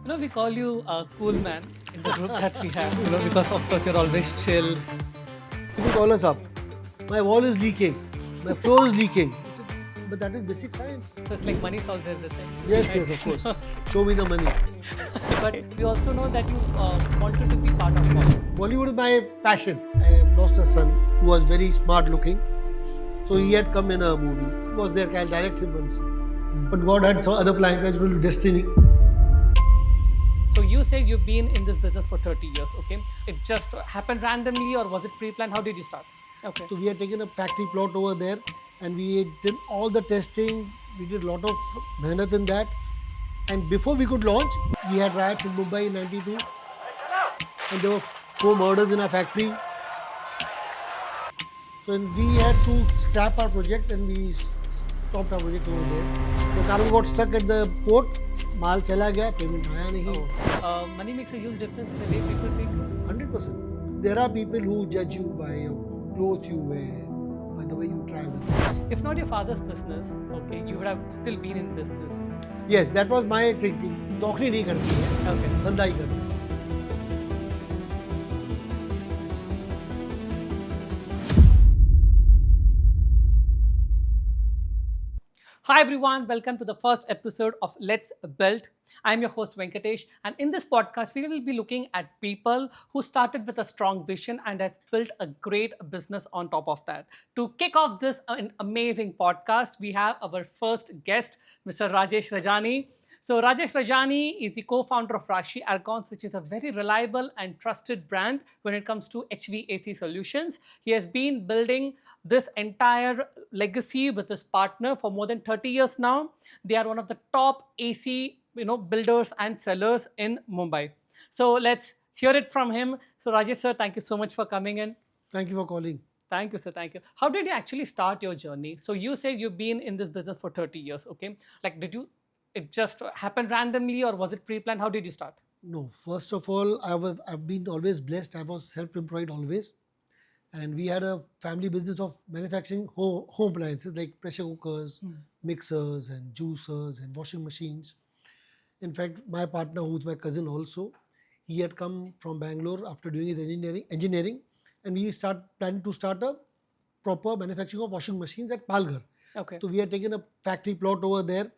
We call you a cool man in the group that we have, because of course you're always chill. People call us up. My wall is leaking. My floor is leaking. I said, but that is basic science. So it's like money solves everything. Yes, right? yes, of course. Show me the money. But we also know that you wanted to be part of Bollywood. Bollywood is my passion. I have lost a son who was very smart looking. So he had come in a movie. He was there, I'll direct him once. But God had some other plans. I told you, destiny. So you say you've been in this business for 30 years, okay? It just happened randomly or was it pre-planned? How did you start? Okay. So we had taken a factory plot over there and we did all the testing. We did a lot of mehnat in that. And before we could launch, we had riots in Mumbai in 92. And there were 4 murders in our factory. So we had to scrap our project and we stopped our project over there. The cargo got stuck at the port. Maal chala gaya, payment aaya nahi. Money makes a huge difference in the way people treat you. 100%. There are people who judge you by your clothes you wear, by the way you travel. If not your father's business, okay, you would have still been in business. Yes, that was my thinking. नौकरी नहीं करनी है, Okay. धंधा ही करना है. Hi everyone, welcome to the first episode of Let's Build. I'm your host Venkatesh, and in this podcast, we will be looking at people who started with a strong vision and has built a great business on top of that. To kick off this amazing podcast, we have our first guest, Mr. Rajesh Rajani. So Rajesh Rajani is the co-founder of Rashi Aircons, which is a very reliable and trusted brand when it comes to HVAC solutions. He has been building this entire legacy with his partner for more than 30 years now. They are one of the top AC, builders and sellers in Mumbai. So let's hear it from him. So Rajesh sir, thank you so much for coming in. Thank you for calling. Thank you, sir. Thank you. How did you actually start your journey? So you say you've been in this business for 30 years, okay? It just happened randomly or was it pre-planned? How did you start? No, first of all, I've been always blessed. I was self-employed always. And we had a family business of manufacturing home appliances like pressure cookers, mixers and juicers and washing machines. In fact, my partner, who's my cousin also, he had come from Bangalore after doing his engineering, and we planning to start a proper manufacturing of washing machines at Palghar. Okay. So we had taken a factory plot over there,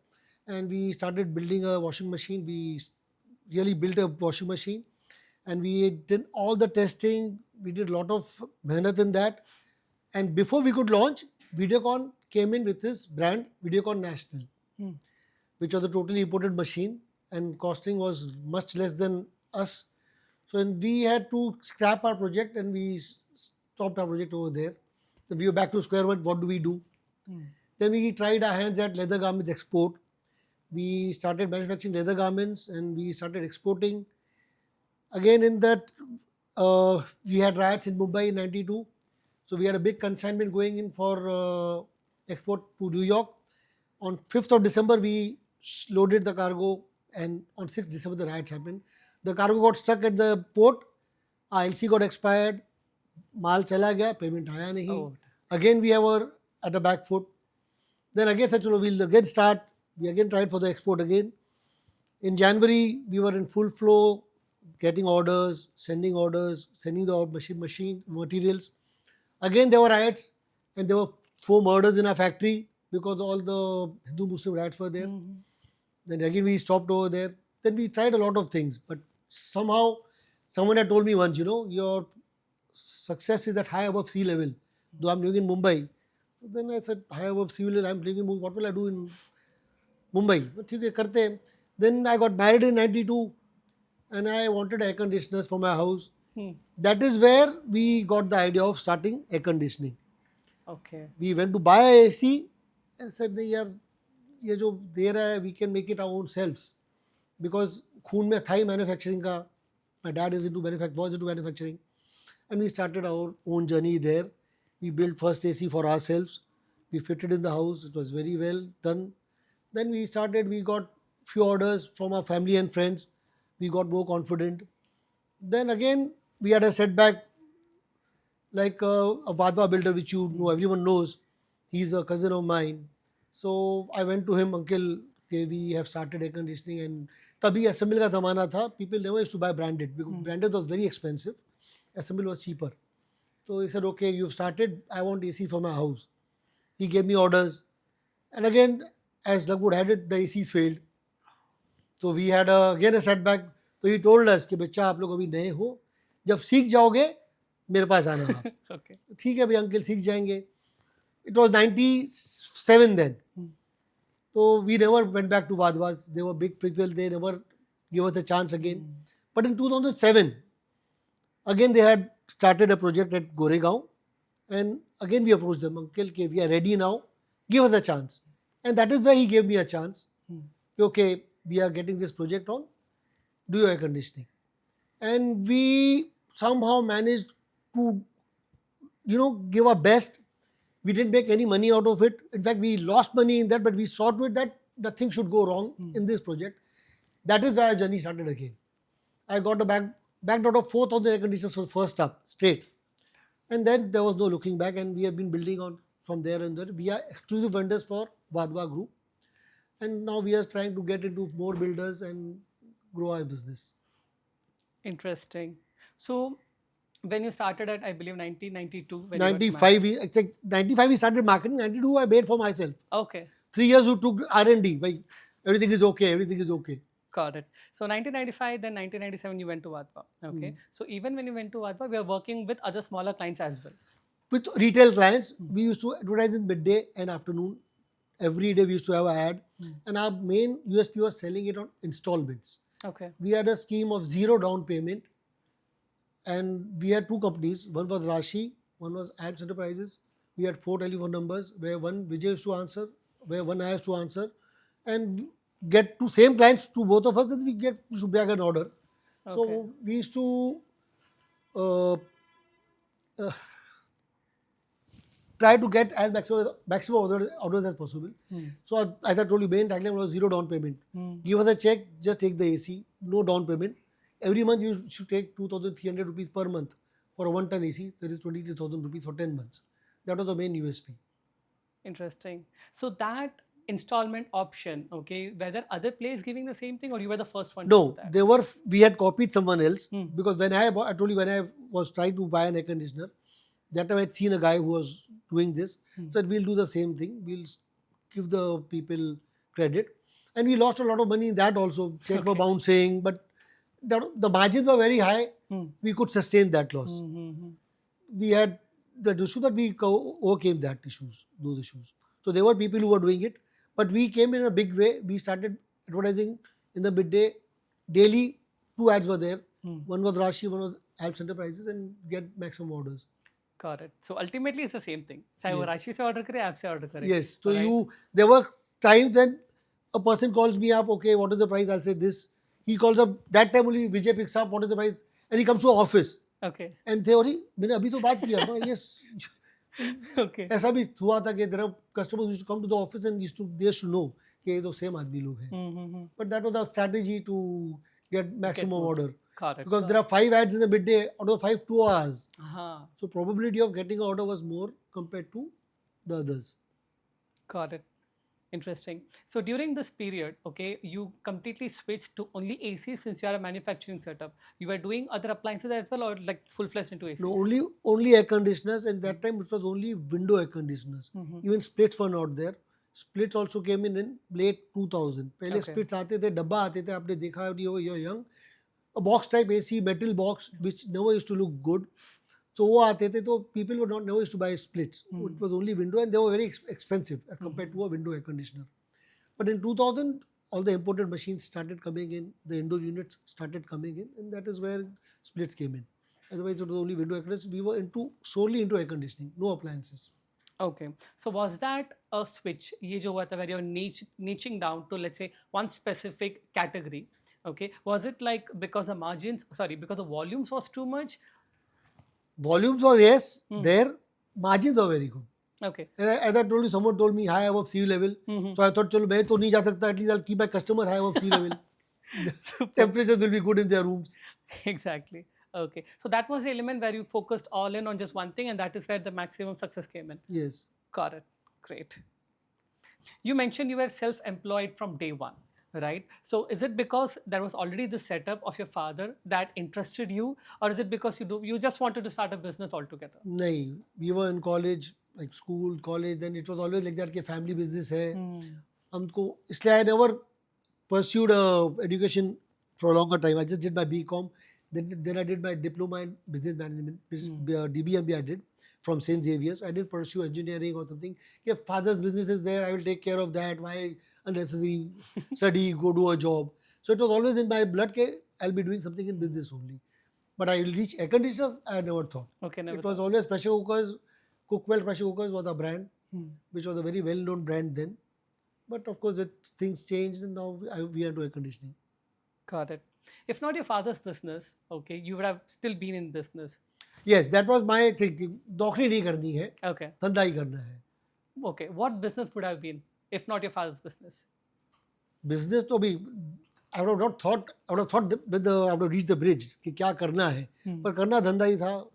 and we started building a washing machine. We really built a washing machine, and we did all the testing. We did a lot of mehnat in that. And before we could launch, Videocon came in with his brand, Videocon National, which was a totally imported machine, and costing was much less than us. So we had to scrap our project and we stopped our project over there. So we were back to square one. What do we do? Then we tried our hands at leather garments export. We started manufacturing leather garments and we started exporting. Again, in that, we had riots in Mumbai in 92. So we had a big consignment going in for export to New York. On 5th of December, we loaded the cargo, and on 6th December, the riots happened. The cargo got stuck at the port. Our LC got expired. Maal chala gaya, payment aaya nahi. Oh. Again, we were at the back foot. Then again, we'll again start. We again tried for the export again. In January, we were in full flow, getting orders, sending the machine materials. Again, there were riots and there were 4 murders in our factory because all the Hindu-Muslim riots were there. Then again, we stopped over there. Then we tried a lot of things, but somehow someone had told me once, your success is at high above sea level. Though I'm living in Mumbai. So then I said, high above sea level, I'm living in Mumbai. What will I do in Mumbai? Okay, karte hain. Then I got married in 92 and I wanted air conditioners for my house. That is where we got the idea of starting air conditioning. Okay. We went to buy a AC and said, nahi yaar, ye jo de raha hai, we can make it our own selves. Because khoon mein tha hi manufacturing ka. My dad was into manufacturing. And we started our own journey there. We built first AC for ourselves. We fitted in the house. It was very well done. Then we got few orders from our family and friends. We got more confident. Then again, we had a setback, like a Vadva builder, which everyone knows. He's a cousin of mine. So I went to him, uncle, okay, we have started air conditioning, and तभी assemble का ज़माना था. People never used to buy branded because branded was very expensive. Assemble was cheaper. So he said, okay, you've started. I want AC for my house. He gave me orders, and again, as luck would have it, the ACs failed. So we had again a setback. So he told us कि बच्चा आप लोग अभी नए हो, जब सीख जाओगे मेरे पास आना आप. Okay. ठीक है भाई अंकल सीख जाएंगे. It was 97 then. So we never went back to Vadwas. They were big people. They never gave us a chance again. But in 2007, again they had started a project at Goregaon. And again we approached them, uncle, okay, we are ready now. Give us a chance. And that is where he gave me a chance. Okay, we are getting this project on. Do your air conditioning. And we somehow managed to, give our best. We didn't make any money out of it. In fact, we lost money in that, but we saw to it that the thing should go wrong in this project. That is why our journey started again. I got a backed out of 4,000 air conditioners for the first up straight. And then there was no looking back, and we have been building on from there and there. We are exclusive vendors for Vadwa Group. And now we are trying to get into more builders and grow our business. Interesting. So when you started at, I believe, 1992. When you got 95, 95 we started marketing. 92 I made for myself. married. Okay. 3 years we took R&D. Like, everything is okay, everything is okay. Got it. So 1995, then 1997, you went to Vadva. Okay. So even when you went to Vadva, we are working with other smaller clients as well. With retail clients, we used to advertise in midday and afternoon. Every day we used to have an ad. And our main USP was selling it on installments. Okay. We had a scheme of 0 down payment. And we had 2 companies. One was Rashi, one was Alps Enterprises. We had 4 telephone numbers where one Vijay used to answer, where one I used to answer. And get to same clients to both of us, then we should bag an order. Okay. So we used to try to get as maximum orders as possible. So as I told you, main tagline was 0 down payment. Give us a check, just take the AC, no down payment. Every month you should take 2,300 rupees per month for a 1-ton AC. That is 23,000 rupees for 10 months. That was the main USP. Interesting. So that installment option, okay, were there other players giving the same thing, or you were the first one to No, do that? we had copied someone else because when I told you when I was trying to buy an air conditioner, that time I had seen a guy who was doing this. Said we'll do the same thing. We'll give the people credit, and we lost a lot of money in that also. Check were bouncing, but the margins were very high. We could sustain that loss. We had the issue, but we overcame those issues. So there were people who were doing it, but we came in a big way. We started advertising in the midday. Daily, 2 ads were there. One was Rashi, one was Alps Enterprises, and get maximum orders. Got it. So ultimately it's the same thing. चाहे वो राशि से order करे, app से order करे. Yes. So there were times when a person calls me up, okay, what is the price? I'll say this. He calls up, that time only Vijay picks up, what is the price? And he comes to office. Okay. And they already, मैंने अभी तो बात किया ना, yes. Okay. ऐसा भी हुआ था कि there are customers used to come to the office and they used to know कि ये तो same आदमी लोग हैं. But that was the strategy to get maximum order. Got it. Because there are 5 ads in the midday, out of 5, 2 hours. Uh-huh. So probability of getting an order was more compared to the others. Got it. Interesting. So during this period, okay, you completely switched to only AC since you are a manufacturing setup. You were doing other appliances as well, or like full-fledged into AC? No, only air conditioners, and that time it was only window air conditioners. Even splits were not there. Splits also came in late 2000. पहले splits आते थे, डब्बा आते थे, आपने देखा you're young. A box type AC, metal box, which never used to look good. So वो आते थे, तो people never used to buy splits. It was only window, and they were very expensive as compared to a window air conditioner. But in 2000, all the imported machines started coming in, the indoor units started coming in, and that is where splits came in. Otherwise, it was only window air conditioners. We were solely into air conditioning, no appliances. Okay. So was that a switch? ये जो हुआ था where you're niching down to, let's say, one specific category. Okay. Was it like because the volumes was too much? Volumes were, yes, there. Margins were very good. Okay. As I told you, someone told me high above sea level. So I thought, चलो मैं तो नहीं जा सकता. At least I'll keep my customer high above sea level. Temperatures will be good in their rooms. Exactly. Okay. So that was the element where you focused all in on just one thing, and that is where the maximum success came in. Yes. Got it. Great. You mentioned you were self-employed from day one, right? So is it because there was already the setup of your father that interested you, or is it because you just wanted to start a business altogether? नहीं, we were in college, like school, college, then it was always like that कि family business है. हमको इसलिए I never pursued education for a longer time. I just did my BCom, then I did my diploma in business management, DBMB I did from St. Xavier's. I didn't pursue engineering or something. If father's business is there, I will take care of that. Why unnecessary study, go do a job. So it was always in my blood that I'll be doing something in business only. But I will reach air conditioner, I never thought. Okay, never It was thought. always pressure cookers. Cookwell pressure cookers was a brand, which was a very well-known brand then. But of course, things changed and now we are into air conditioning. Got it. If not your father's business, okay, you would have still been in business. Yes, that was my thinking. नौकरी नहीं करनी है, Okay. धंधा ही करना है. Okay. What business would have been if not your father's business? Business तो अभी I would have not thought. I would have thought I would have reached the bridge कि क्या करना है. पर करना धंधा ही था.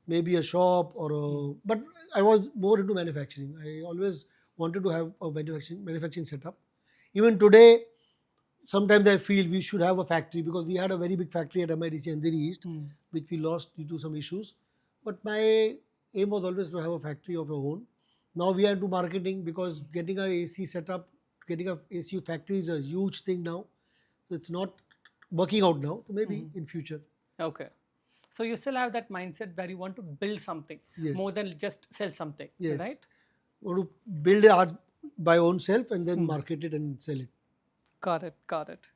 Maybe a shop or but I was more into manufacturing. I always wanted to have a manufacturing setup. Even today, sometimes I feel we should have a factory because we had a very big factory at MIDC Andheri East, which we lost due to some issues. But my aim was always to have a factory of our own. Now we are into marketing because getting a AC setup, getting a AC factory is a huge thing now. So it's not working out now. So maybe in future. Okay. So you still have that mindset where you want to build something Yes. more than just sell something, Yes. right? Want to build it art by own self and then market it and sell it. Got it. Got it.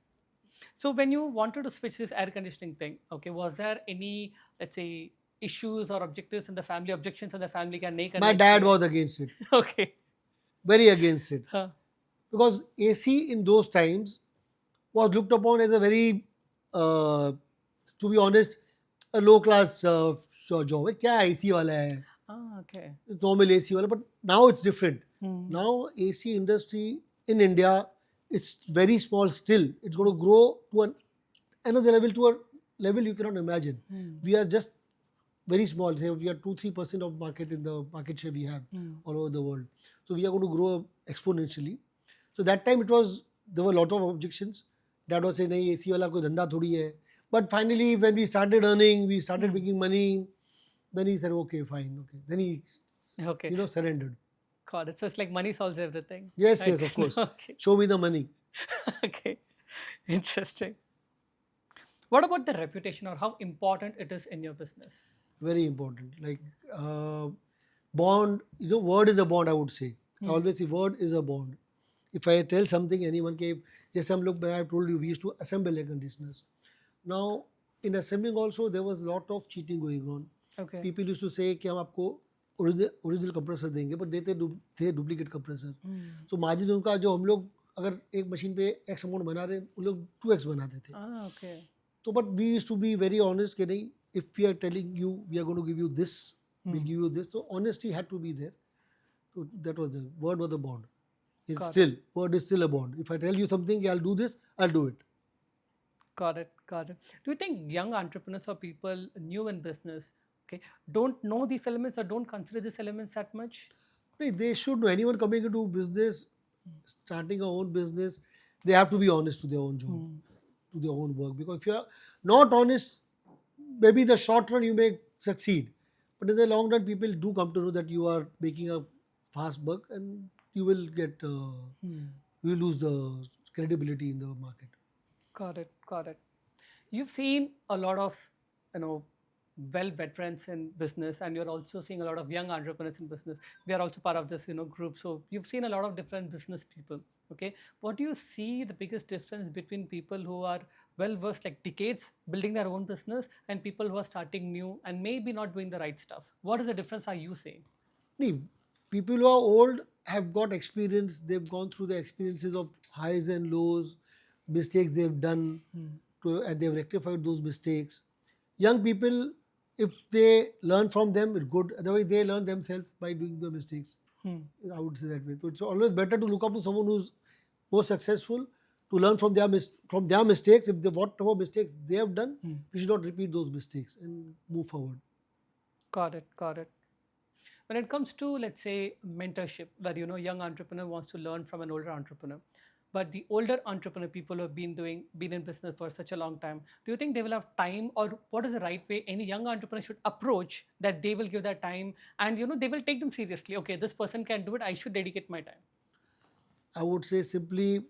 So when you wanted to switch this air conditioning thing, okay, was there any, let's say, issues or objectives in the family, objections in the family? Can make a My nice dad thing? was against it, Okay. very against it. Huh. Because AC in those times was looked upon as a very, to be honest, a low class job. क्या AC वाला है? Ah, okay. Normal AC वाला, but now it's different. Now AC industry in India, it's very small still. It's going to grow to another level, to a level you cannot imagine. We are just very small. We are 2-3% of market in the market share we have all over the world. So we are going to grow exponentially. So that time there were a lot of objections. Dad was saying, nahi, AC wala koi dhanda thodi hai. But finally, when we started earning, we started making money. Then he said, okay, fine, okay. Then he, Okay. surrendered. Got it. So it's like money solves everything. Yes, right? yes, of course. Okay. Show me the money. Okay. Interesting. What about the reputation or how important it is in your business? Very important. Like bond, word is a bond, I would say. I always say word is a bond. If I tell something, anyone came, just some look, I have told you, we used to assemble air conditioners. Now, in assembling also, there was a lot of cheating going on. Okay. People used to say कि हम आपको original compressor देंगे पर देते थे duplicate compressor. सो margin उनका जो हम लोग अगर एक मशीन पे एक्स अमाउंट बना रहे उन लोग 2x बनाते थे. Ah, okay. तो but we used to be very honest कि नहीं, if we are telling you we are going to give you this, we'll give you this. So honesty had to be there. So that was the word was the bond. It's still word is still a bond. If I tell you something, I'll do this, I'll do it. Got it. Got it. Do you think young entrepreneurs or people new in business, okay, don't know these elements or don't consider these elements that much? They should know. Anyone coming into business, starting a own business, they have to be honest to their own job, to their own work. Because if you are not honest, maybe in the short run you may succeed, but in the long run, people do come to know that you are making a fast buck, and you will get you will lose the credibility in the market. Got it. Got it. You've seen a lot of, well veterans in business, and you're also seeing a lot of young entrepreneurs in business. We are also part of this, group. So you've seen a lot of different business people. Okay, what do you see the biggest difference between people who are well versed, like decades building their own business, and people who are starting new and maybe not doing the right stuff? What is the difference? Are you saying? People who are old have got experience. They've gone through the experiences of highs and lows, mistakes they've done, and they've rectified those mistakes. Young people, if they learn from them, it's good. Otherwise, they learn themselves by doing the mistakes. I would say that way. So it's always better to look up to someone who's more successful, to learn from their mistakes. If whatever mistakes they have done, we should not repeat those mistakes and move forward. Got it. Got it. When it comes to, let's say, mentorship, where young entrepreneur wants to learn from an older entrepreneur, but the older entrepreneur, people who have been in business for such a long time, do you think they will have time, or what is the right way any young entrepreneur should approach that they will give that time, and they will take them seriously? Okay, this person can do it. I should dedicate my time. I would say simply,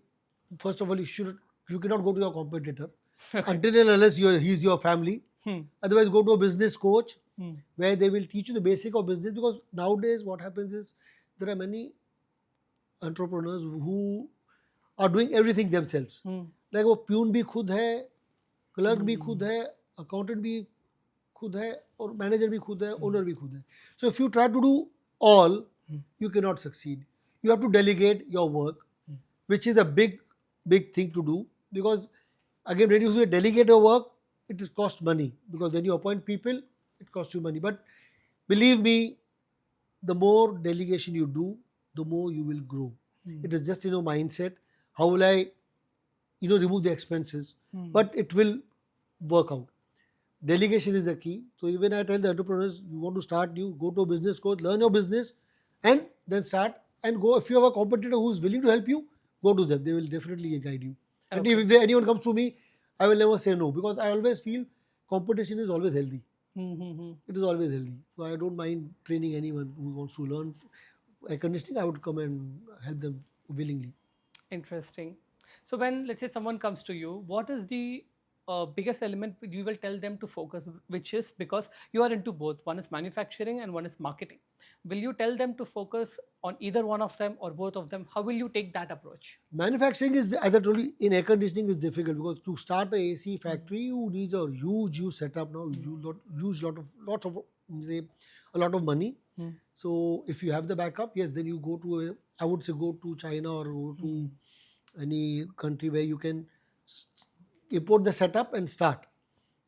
first of all, you cannot go to your competitor Okay. until and unless he's your family. Hmm. Otherwise, go to a business coach Hmm. where they will teach you the basic of business. Because nowadays, what happens is there are many entrepreneurs who are doing everything themselves. Hmm. Like वो peon भी खुद है, clerk भी खुद है, accountant भी खुद है, और मैनेजर भी खुद है, ओनर भी खुद है. So if you try to do all, you cannot succeed. You have to delegate your work, which is a big thing to do, because again, when you delegate your work, it costs money, because when you appoint people, it costs you money. But believe me, the more delegation you do, the more you will grow. It is just mindset. How will I remove the expenses? But it will work out. Delegation is the key. So even I tell the entrepreneurs, you want to start new, go to a business coach, learn your business, and then start and go. If you have a competitor who is willing to help you, go to them. They will definitely guide you. And Okay. if anyone comes to me, I will never say no, because I always feel competition is always healthy. It is always healthy. So I don't mind training anyone who wants to learn air conditioning. I would come and help them willingly. Interesting. So when, let's say, someone comes to you, what is the biggest element you will tell them to focus, which is, because you are into both, one is manufacturing and one is marketing. Will you tell them to focus on either one of them or both of them? How will you take that approach? Manufacturing is, as I told you, in air conditioning is difficult, because to start a AC factory, you need a huge setup now, lots of say, a lot of money. So if you have the backup, yes, then you go to I would say go to China or go to any country where you can import the setup and start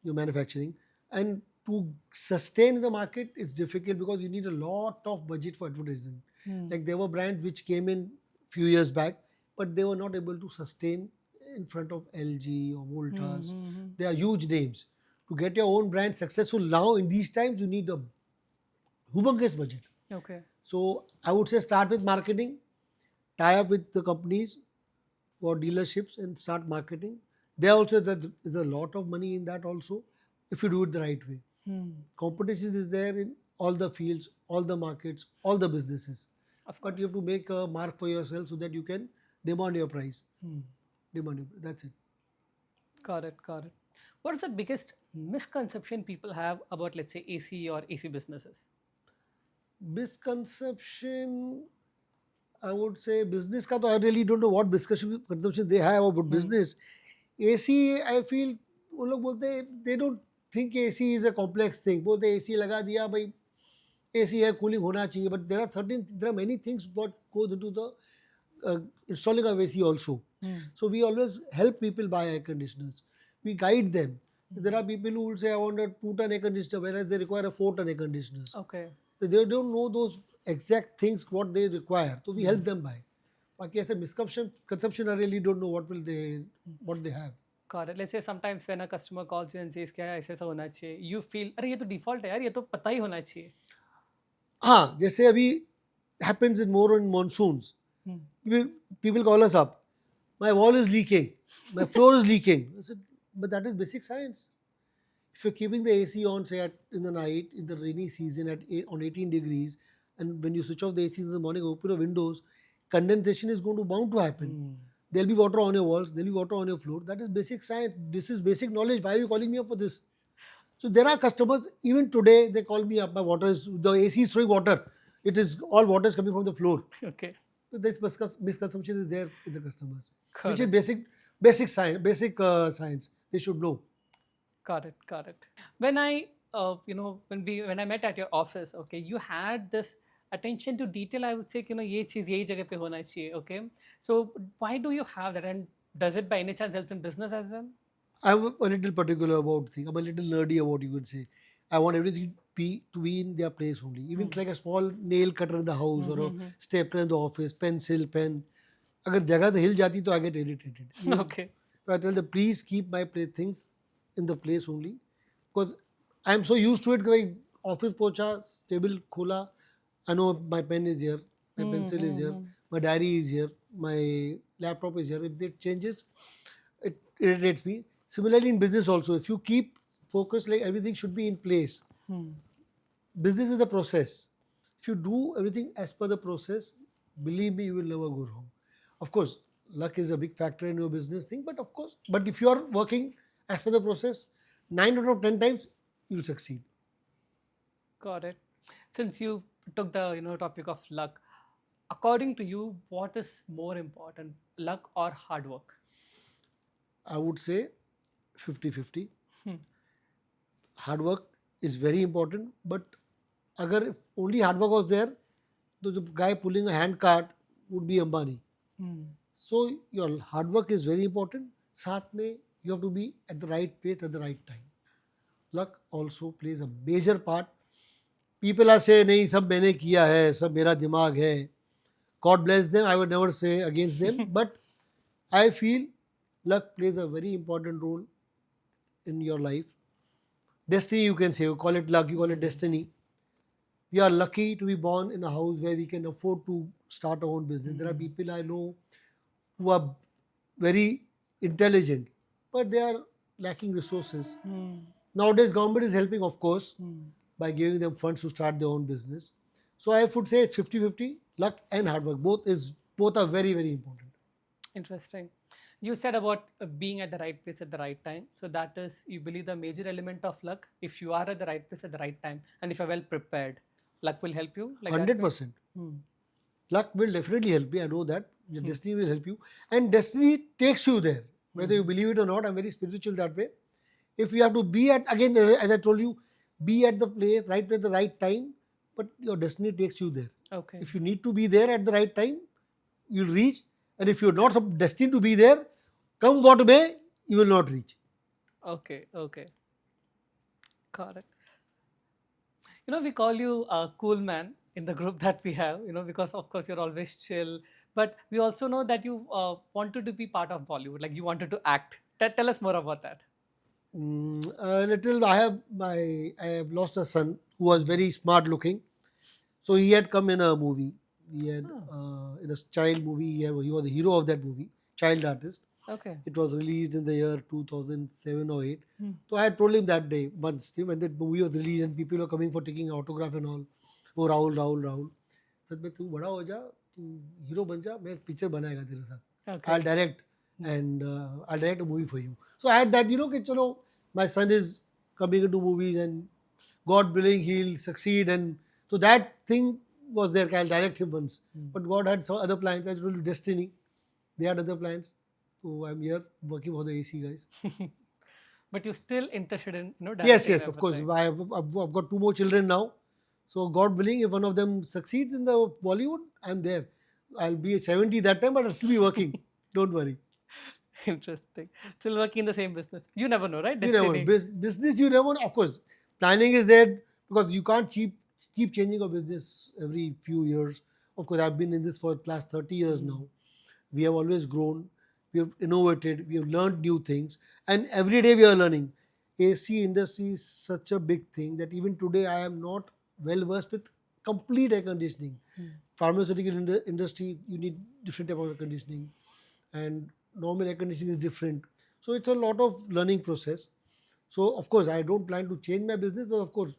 your manufacturing. And to sustain the market, it's difficult, because you need a lot of budget for advertising. Like there were brands which came in few years back, but they were not able to sustain in front of LG or Voltas. They are huge names. To get your own brand successful now in these times, you need a humongous budget. Okay. So I would say start with marketing, tie up with the companies for dealerships and start marketing. There also there is a lot of money in that also, if you do it the right way. Competition is there in all the fields, all the markets, all the businesses. Of But you have to make a mark for yourself so that you can demand your price. That's it. Got it. Got it. What is the biggest misconception people have about, let's say, AC or AC businesses? Misconception, I would say business ka to I really don't know what misconception they have about business. AC, I feel वो लोग बोलते हैं, they don't think AC is a complex thing. बोलते AC लगा दिया भाई, AC है, cooling होना चाहिए. But there are many things what goes into the installing of AC also. So we always help people buy air conditioners. We guide them. There are people who will say I want a 2-ton air conditioner, whereas they require a 4-ton air conditioner. Okay. So they don't know those exact things what they require. So we help them buy. बाकी ऐसे misconception, I really don't know what they have. Got it. Let's say sometimes when a customer calls you and says क्या ऐसा ऐसा होना चाहिए, you feel अरे ये तो default है यार, ये तो पता ही होना चाहिए. हाँ, जैसे अभी happens in more on monsoons. People call us up. My wall is leaking. My floor is leaking. I said, but that is basic science. If you're keeping the AC on, say in the night, in the rainy season on 18 degrees, and when you switch off the AC in the morning, open your windows, condensation is bound to happen. There'll be water on your walls, there'll be water on your floor. That is basic science. This is basic knowledge. Why are you calling me up for this? So there are customers, even today, they call me up, the AC is throwing water. It is all water is coming from the floor. Okay. So this misconception is there with the customers, Got which it. is basic science. They should know. Got it. Got it. When I, when I met at your office, okay, you had this attention to detail. I would say, ये चीज़ यही जगह पे होना चाहिए. Okay. So why do you have that? And does it by any chance help in business as well? I'm a little particular about things. I'm a little nerdy about, you could say. I want everything to be in their place only. Even like a small nail cutter in the house or a stapler in the office, pencil, pen. अगर जगह से हिल जाती तो I get irritated. Okay. So I tell them, please keep my things in the place only. Because I'm so used to it कि भाई office पहुंचा, table खोला, I know my pen is here, my pencil is here, my diary is here, my laptop is here. If it changes, it irritates me. Similarly, in business also, if you keep focus, like everything should be in place. Business is the process. If you do everything as per the process, believe me, you will never go wrong. Of course, luck is a big factor in your business thing, but of course, but if you are working as per the process, 9 out of 10 times you'll succeed. Got it. Since you took the topic of luck, according to you, what is more important, luck or hard work? I would say 50-50. Hard work is very important, but अगर if only hard work was there, तो the guy pulling a hand cart would be Ambani. So your hard work is very important. साथ में you have to be at the right place at the right time. Luck also plays a major part. People are saying नहीं सब मैंने किया है, सब मेरा दिमाग है. God bless them. I would never say against them, but I feel luck plays a very important role in your life. Destiny, you can say, you call it luck, you call it destiny. We are lucky to be born in a house where we can afford to start our own business. There are people I know who are very intelligent, but they are lacking resources. Nowadays, government is helping, of course, by giving them funds to start their own business. So I would say it's 50-50, luck and hard work. Both are very, very important. Interesting. You said about being at the right place at the right time. So that is, you believe, the major element of luck. If you are at the right place at the right time, and if you're well prepared, luck will help you. Like that way? 100%. Luck will definitely help you. I know that. Your destiny will help you. And destiny takes you there. Whether you believe it or not, I'm very spiritual that way. If you have to be at, again, as I told you, be at the place, right place at the right time, but your destiny takes you there. Okay. If you need to be there at the right time, you'll reach. And if you're not destined to be there, come what may, you will not reach. Okay. Okay. Got it. We call you a cool man in the group that we have, because of course you're always chill. But we also know that you wanted to be part of Bollywood, like you wanted to act. Tell us more about that. Little, I have lost a son who was very smart looking. So he had come in a movie. He had in a child movie. He was the hero of that movie, child artist. Okay. It was released in the year 2007 or 8. So I had told him that day, once when that movie was released and people were coming for taking autograph and all. Oh Rahul. said मैं तू बड़ा हो जा, तू hero बन जा, मैं picture बनाएगा तेरे साथ. Okay. I'll direct and I'll direct a movie for you. So I had that, कि चलो, my son is coming into movies and God willing he'll succeed, and so that thing was there. I'll direct him once. But God had some other plans. I told you destiny. They had other plans. So I'm here working for the AC guys. But you're still interested in Yes, directing of course. everything. I've got 2 more children now. So God willing, if one of them succeeds in the Bollywood, I'm there. I'll be 70 that time, but I'll still be working. Don't worry. Interesting. Still working in the same business. You never know, right? You never Destiny. business. You never know. Of course, planning is there because you can't keep changing your business every few years. Of course, I've been in this for the last 30 years now. We have always grown. We have innovated. We have learned new things, and every day we are learning. AC industry is such a big thing that even today I am not well versed with complete air conditioning. Pharmaceutical industry, you need different type of air conditioning, and normal air conditioning is different. So it's a lot of learning process. So of course I don't plan to change my business, but of course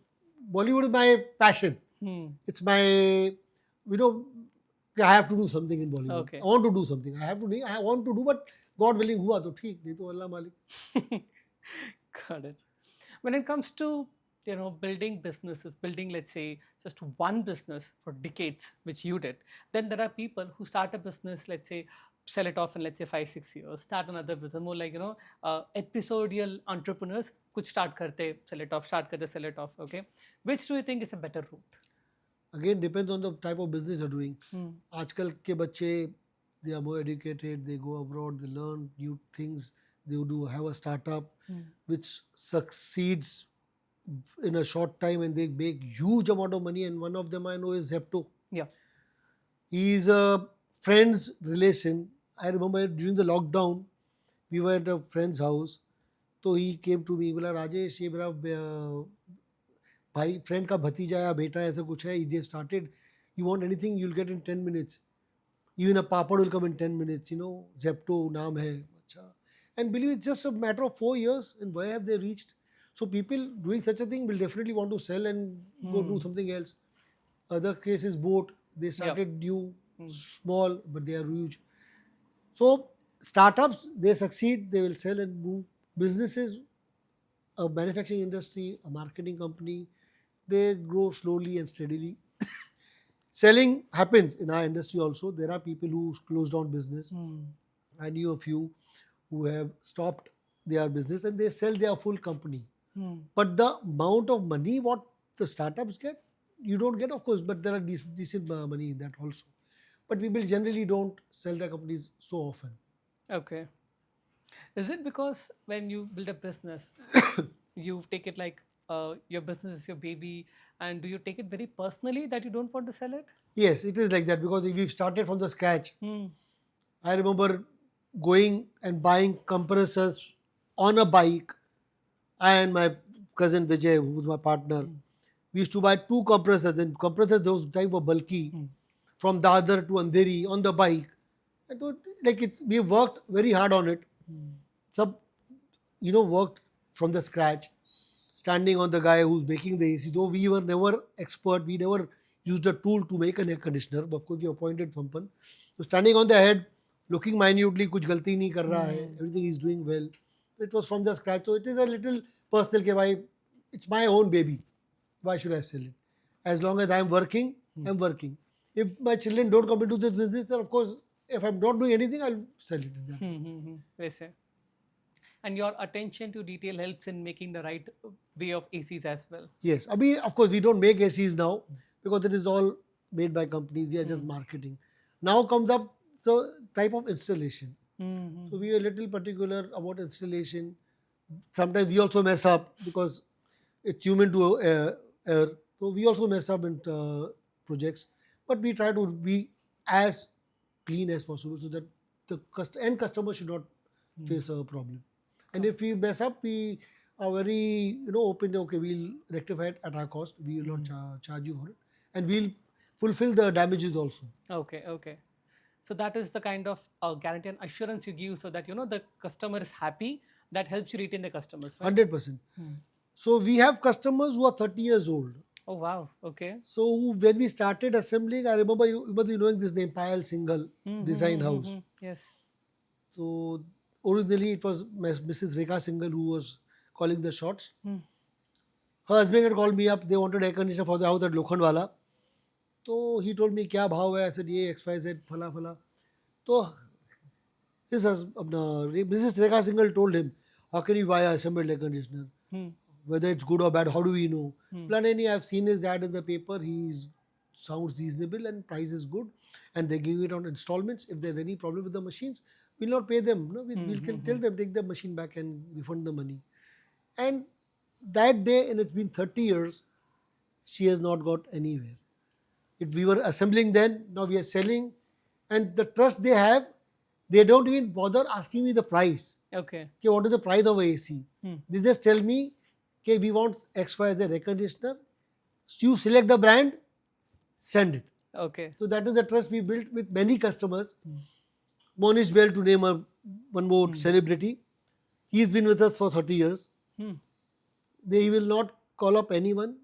Bollywood is my passion. It's my, I have to do something in Bollywood. Okay. I want to do something. I want to do, but God willing हुआ तो ठीक, नहीं तो अल्लाह मालिक. Got it. When it comes to building businesses, building, let's say, just one business for decades, which you did, then there are people who start a business, let's say, sell it off in, let's say, 5-6 years, start another business, more like episodial entrepreneurs. कुछ start करते, sell it off, start करते, sell it off. Okay, which do you think is a better route? Again, depends on the type of business you're doing. आजकल के बच्चे, they are more educated, they go abroad, they learn new things, they have a startup which succeeds in a short time and they make huge amount of money, and one of them I know is Zepto. Yeah. He is a friend's relation. I remember during the lockdown, we were at a friend's house. So he came to me, बोला राजेश ये मेरा भाई friend का भतीजा या बेटा ऐसा कुछ है, they started You want anything, you'll get in 10 minutes. Even a papad will come in 10 minutes, Zepto, naam hai. Acha. And believe it's just a matter of 4 years, and where have they reached? So people doing such a thing will definitely want to sell and go do something else. Other cases, boat, they started new, small, but they are huge. So startups, they succeed, they will sell and move. Businesses, a manufacturing industry, a marketing company, they grow slowly and steadily. Selling happens in our industry also. There are people who close down business. I knew a few who have stopped their business and they sell their full company. But the amount of money what the startups get, you don't get, of course, but there are decent money in that also. But people generally don't sell their companies so often. Okay. Is it because when you build a business, you take it like your business is your baby, and do you take it very personally that you don't want to sell it? Yes, it is like that because we've started from the scratch. I remember going and buying compressors on a bike. I and my cousin Vijay, who was my partner, we used to buy 2 compressors. And compressors, those type were bulky, from Dadar to Andheri on the bike. I thought, we worked very hard on it. Sub, worked from the scratch, standing on the guy who's making the AC. Though we were never expert, we never used a tool to make an air conditioner. But of course, we appointed someone. So standing on the head, looking minutely, kuch galti nahi kar raha hai, everything is doing well. It was from the scratch. So it is a little personal. Ke bhai, it's my own baby. Why should I sell it? As long as I'm working, I'm working. If my children don't come into this business, then of course, if I'm not doing anything, I'll sell it. Is that? वैसे. And your attention to detail helps in making the right way of ACs as well. Yes. Abhi, of course, we don't make ACs now because it is all made by companies. We are just marketing. Now comes up type of installation. So we are a little particular about installation. Sometimes we also mess up because it's human to err. So we also mess up in projects. But we try to be as clean as possible so that the end customer should not face a problem. And if we mess up, we are very open. Okay, we'll rectify it at our cost. We will not charge you for it, and we'll fulfill the damages also. Okay. So that is the kind of guarantee and assurance you give, so that the customer is happy. That helps you retain the customers. Right? 100%. So we have customers who are 30 years old. Oh wow. Okay. So when we started assembling, I remember you must be knowing this name, Payal Singhal Design House. Yes. So originally it was Mrs. Rekha Singhal who was calling the shots. Her husband had called me up. They wanted air conditioner for the house at Lokhandwala. So he told me, "Kya bhav hai?" I said, "Ye XYZ, phala phala." So Mrs. Rekha Singhal told him, "How can you buy a assembled air conditioner? Whether it's good or bad, how do we know?" Planani, I've seen his ad in the paper. He sounds reasonable and price is good, and they give it on installments. If there's any problem with the machines, we'll not pay them. No, we'll tell them, take the machine back and refund the money. And that day, and it's been 30 years, she has not got anywhere. If we were assembling then, now we are selling, and the trust they have, they don't even bother asking me the price. Okay. What is the price of AC? They just tell me, okay, we want XYZ air conditioner. So you select the brand, send it. Okay. So that is the trust we built with many customers. Monish Bell, to name one more celebrity, he's been with us for 30 years. They will not call up anyone.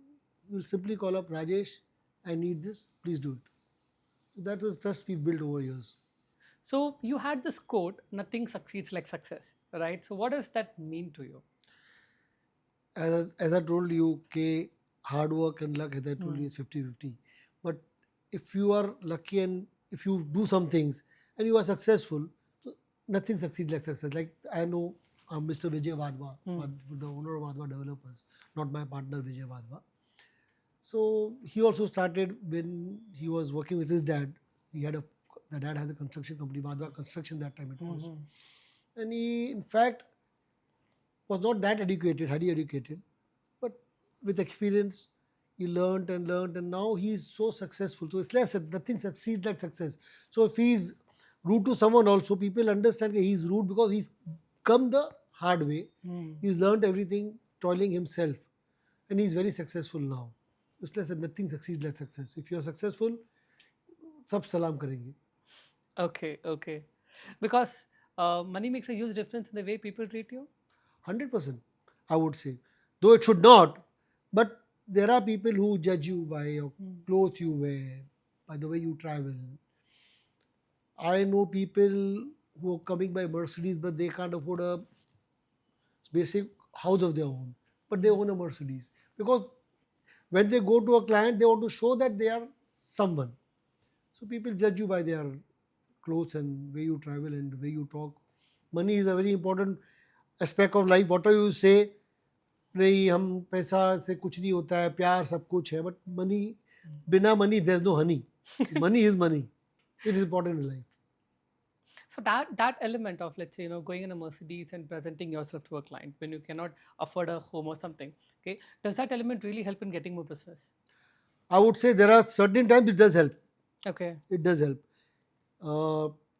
He will simply call up Rajesh, I need this, please do it. So that is trust we built over years. So you had this quote, "Nothing succeeds like success," right? So what does that mean to you? As I told you, hard work and luck, as I told you, is 50-50. But if you are lucky and if you do some things and you are successful, so nothing succeeds like success. Like I know Mr. Vijay Vadva, the owner of Vadva Developers, not my partner Vijay Vadva. So he also started when he was working with his dad. The dad had a construction company, Vadva Construction, that time it was. And he, in fact, was not that highly educated, but with experience, he learned and now he's so successful. So it's like I said, nothing succeeds like success. So if he's rude to someone also, people understand that he's rude because he's come the hard way. He's learned everything, toiling himself, and he's very successful now. It's like I said, nothing succeeds like success. If you're successful, सब सलाम करेंगे. Okay. Because money makes a huge difference in the way people treat you. 100%, I would say. Though it should not, but there are people who judge you by your clothes you wear, by the way you travel. I know people who are coming by Mercedes, but they can't afford a basic house of their own, but they own a Mercedes. Because when they go to a client, they want to show that they are someone. So people judge you by their clothes and way you travel and the way you talk. Money is a very important aspect of life. What do you say? नहीं हम पैसा से कुछ नहीं होता है, प्यार सब कुछ है, बट मनी, बिना money there is no honey. Money is money. It is important in life. So that element of, let's say, going in a Mercedes and presenting yourself to a client when you cannot afford a home or something, okay, does that element really help in getting more business? I would say there are certain times it does help. Okay. It does help.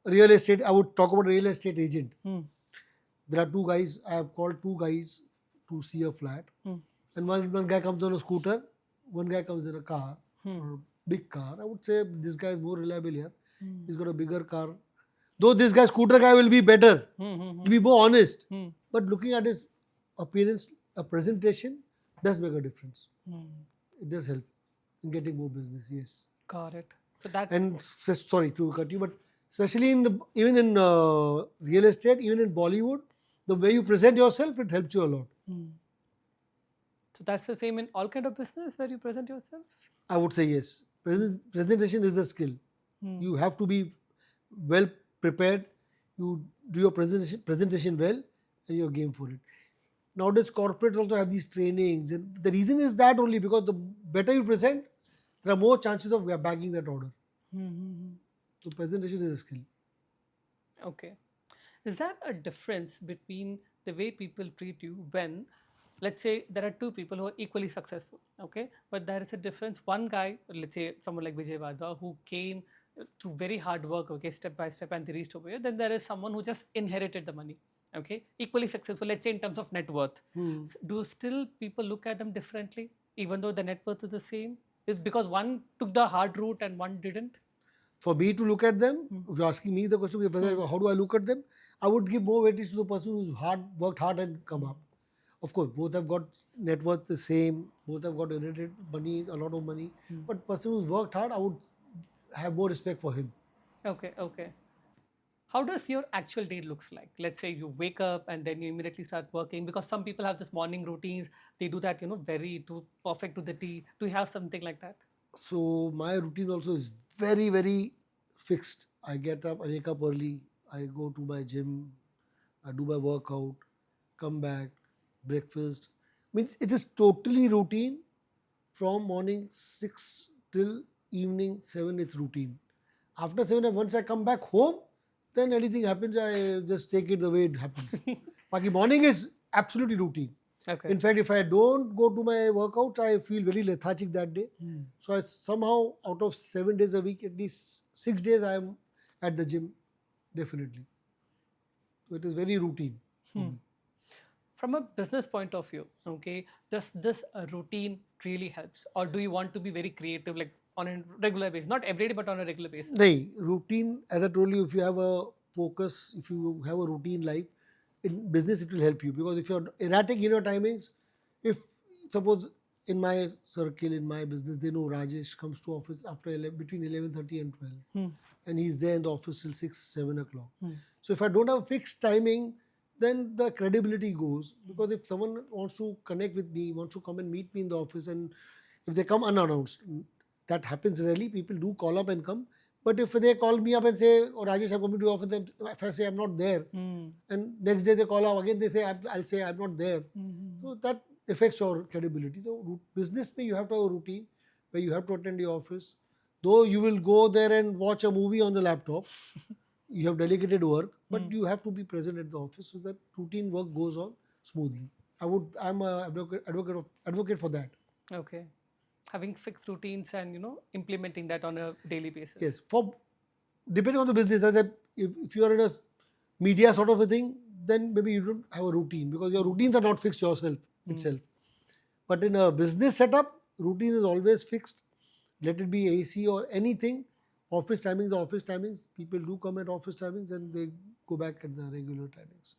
Real estate, I would talk about real estate agent. There are two guys, I have called two guys to see a flat. And one guy comes on a scooter, one guy comes in a car, or a big car. I would say this guy is more reliable here. He's got a bigger car. Though this guy, scooter guy, will be better, to be more honest. But looking at his appearance, a presentation does make a difference. It does help in getting more business, yes. Got it. So that. And sorry to cut you, but especially even in real estate, even in Bollywood, the way you present yourself, it helps you a lot. So that's the same in all kind of business where you present yourself? I would say yes. Presentation is a skill. You have to be well prepared. You do your presentation well, and you're game for it. Nowadays, corporates also have these trainings, and the reason is that only because the better you present, there are more chances of bagging that order. So presentation is a skill. Okay. Is there a difference between the way people treat you when, let's say, there are two people who are equally successful, okay, but there is a difference. One guy, let's say someone like Vijay Vadva, who came through very hard work, okay, step by step, and they reached over here. Then there is someone who just inherited the money, okay, equally successful, let's say in terms of net worth. Do still people look at them differently, even though the net worth is the same? Is because one took the hard route and one didn't? For me to look at them, if you're asking me the question, how do I look at them? I would give more weightage to the person who's worked hard and come up. Of course, both have got net worth the same, both have got inherited money, a lot of money. But person who's worked hard, I would have more respect for him. Okay. How does your actual day looks like? Let's say you wake up and then you immediately start working, because some people have this morning routines. They do that, very perfect to the T. Do you have something like that? So my routine also is very, very fixed. I get up, I wake up early, I go to my gym, I do my workout, come back, breakfast. Means it is totally routine from morning 6 till evening 7. It's routine. After 7, once I come back home, then anything happens, I just take it the way it happens. But morning is absolutely routine. Okay. In fact, if I don't go to my workouts, I feel very lethargic that day. So I somehow, out of 7 days a week, at least 6 days I am at the gym, definitely. So it is very routine. From a business point of view, okay, does this routine really helps? Or do you want to be very creative, like on a regular basis? Not every day, but on a regular basis. No, routine, as I told you, if you have a focus, if you have a routine life, in business it will help you. Because if you're erratic in your timings, if suppose in my circle, in my business, they know Rajesh comes to office after between 11:30 and 12. And he's there in the office till 6, 7 o'clock. So if I don't have a fixed timing, then the credibility goes. Because if someone wants to connect with me, wants to come and meet me in the office, and if they come unannounced, that happens rarely. People do call up and come. But if they call me up and say, oh, Rajesh, I'm coming to office, then if I say I'm not there, and next day they call up again, they say, I'll say I'm not there. So that affects your credibility. So business, you have to have a routine where you have to attend the office. Though you will go there and watch a movie on the laptop, you have delegated work, but you have to be present at the office so that routine work goes on smoothly. I'm an advocate for that. Okay. Having fixed routines and implementing that on a daily basis. Yes, depending on the business, that if you are in a media sort of a thing, then maybe you don't have a routine because your routines are not fixed itself. But in a business setup, routine is always fixed. Let it be AC or anything. Office timings are office timings. People do come at office timings and they go back at the regular timings.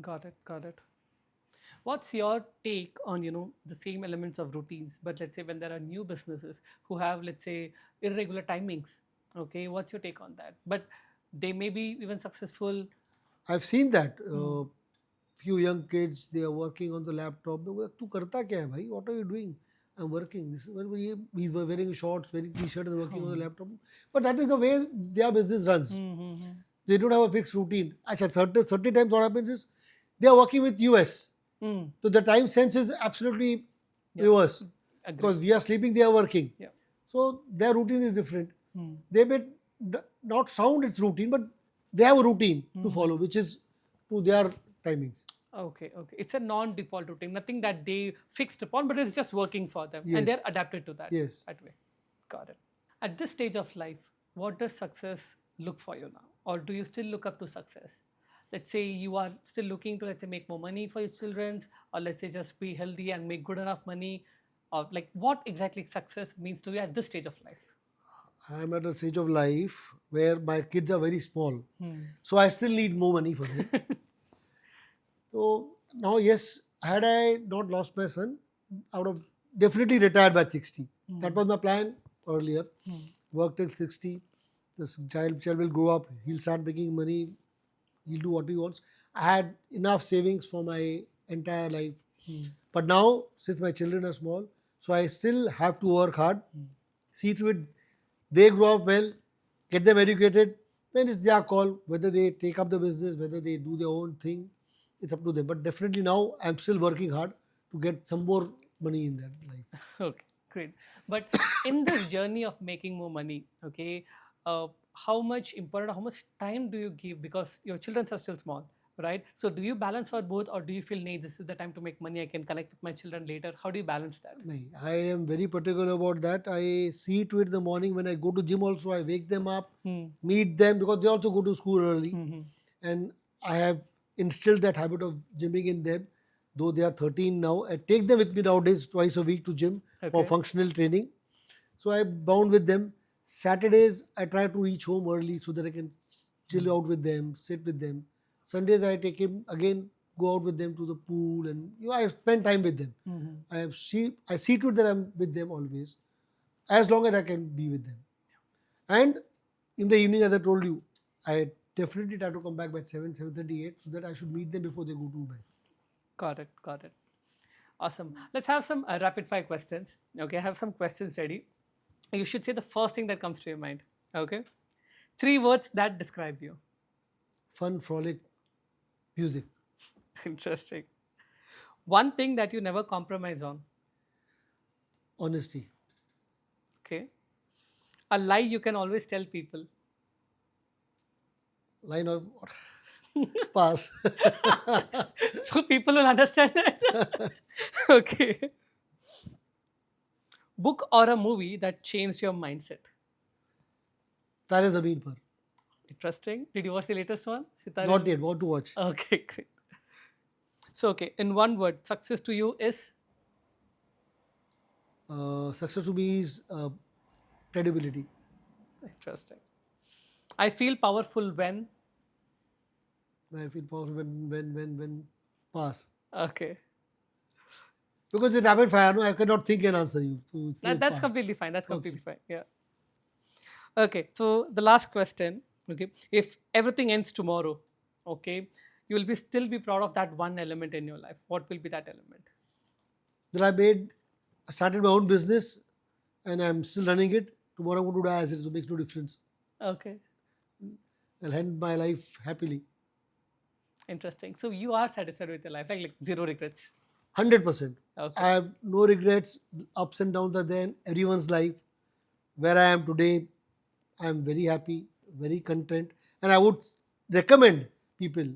Got it. Got it. What's your take on, the same elements of routines, but let's say when there are new businesses who have, let's say, irregular timings? Okay, what's your take on that? But they may be even successful. I've seen that. Hmm. Few young kids, they are working on the laptop. मैं बोला, तू करता क्या है भाई? What are you doing? I'm working. This is when he's wearing shorts, wearing t-shirt and working on the laptop. But that is the way their business runs. Mm-hmm. They don't have a fixed routine. Actually, 30 times what happens is they are working with US. Mm. So the time sense is absolutely reverse. Agree. Because we are sleeping, they are working. Yeah. So their routine is different. Mm. They may not sound its routine, but they have a routine to follow, which is to their timings. Okay, okay. It's a non-default routine, nothing that they fixed upon, but it's just working for them, and they're Yes. adapted to that. Yes. That way. Got it. At this stage of life, what does success look for you now, or do you still look up to success? Let's say you are still looking to, let's say, make more money for your children's, or let's say just be healthy and make good enough money, or like what exactly success means to you at this stage of life? I am at a stage of life where my kids are very small. Hmm. So I still need more money for them. So now, yes, had I not lost my son, I would have definitely retired by 60. That was my plan earlier. Work till 60. This child will grow up. He'll start making money. He'll do what he wants. I had enough savings for my entire life. But now, since my children are small, so I still have to work hard. See to it they grow up well, get them educated. Then it's their call whether they take up the business, whether they do their own thing. It's up to them. But definitely now I'm still working hard to get some more money in that life. Okay, great. But in this journey of making more money, okay, how much important, how much time do you give? Because your children are still small, right? So do you balance out both, or do you feel, nay, this is the time to make money, I can connect with my children later? How do you balance that? Nahi, I am very particular about that. I see to it in the morning when I go to gym also, I wake them up, meet them because they also go to school early. And I have instilled that habit of gymming in them. Though they are 13 now, I take them with me nowadays twice a week to gym for functional training. So I bound with them. Saturdays I try to reach home early so that I can chill out with them, sit with them. Sundays I take him again, go out with them to the pool, and I spend time with them. I see to it that I'm with them always, as long as I can be with them. And in the evening, as I told you, I definitely try to come back by 7:38, so that I should meet them before they go to bed. Got it, got it. Awesome. Let's have some rapid fire questions. Okay, I have some questions ready. You should say the first thing that comes to your mind. Okay. 3 words that describe you. Fun, frolic, music. Interesting. One thing that you never compromise on. Honesty. Okay. A lie you can always tell people. Line of pass. So people will understand that. Okay. Book or a movie that changed your mindset. Tare Zameen Par. Interesting. Did you watch the latest one? Sitare? Not yet. Want to watch. Okay, great. So, okay, in one word, success to you is? Success to me is credibility. Interesting. I feel powerful when? I feel powerful when pass. Okay. Because it's rapid fire, no, I cannot think and answer you. So it's That's pass. completely fine. That's completely fine. Yeah. Okay. So the last question. Okay. If everything ends tomorrow, okay, you will still be proud of that one element in your life. What will be that element? That I started my own business and I'm still running it. Tomorrow I'm going to die as it is, so it makes no difference. Okay. I'll end my life happily. Interesting. So you are satisfied with your life, like zero regrets. 100%. Okay. I have no regrets. Ups and downs are there in everyone's life. Where I am today, I am very happy, very content. And I would recommend people,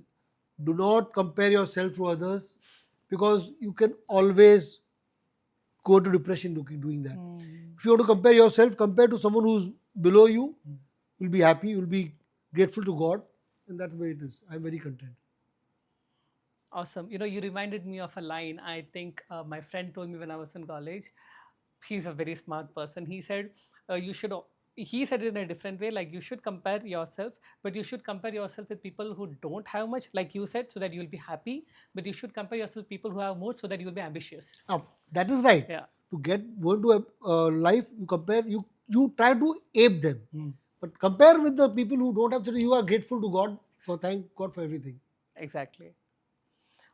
do not compare yourself to others because you can always go to depression doing that. If you want to compare yourself, compare to someone who's below you, you'll be happy, you'll be grateful to God. And that's where it is. I'm very content. Awesome. You reminded me of a line. I think my friend told me when I was in college. He's a very smart person. He said, you should he said it in a different way, like you should compare yourself, but you should compare yourself with people who don't have much, like you said, so that you'll be happy. But you should compare yourself with people who have more, so that you'll be ambitious. That is right. Yeah. To go into a life, you compare, you try to ape them. But compare with the people who don't have, so you are grateful to God for, thank God for everything. Exactly.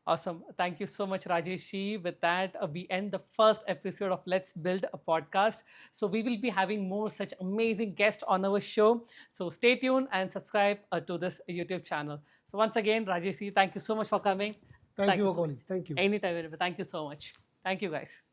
Awesome. Thank you so much, Rajesh ji. With that, we end the first episode of Let's Build a Podcast. So we will be having more such amazing guests on our show. So stay tuned and subscribe to this YouTube channel. So once again, Rajesh ji, thank you so much for coming. Thank you You for so calling. much. Thank you. Anytime, thank you so much. Thank you, guys.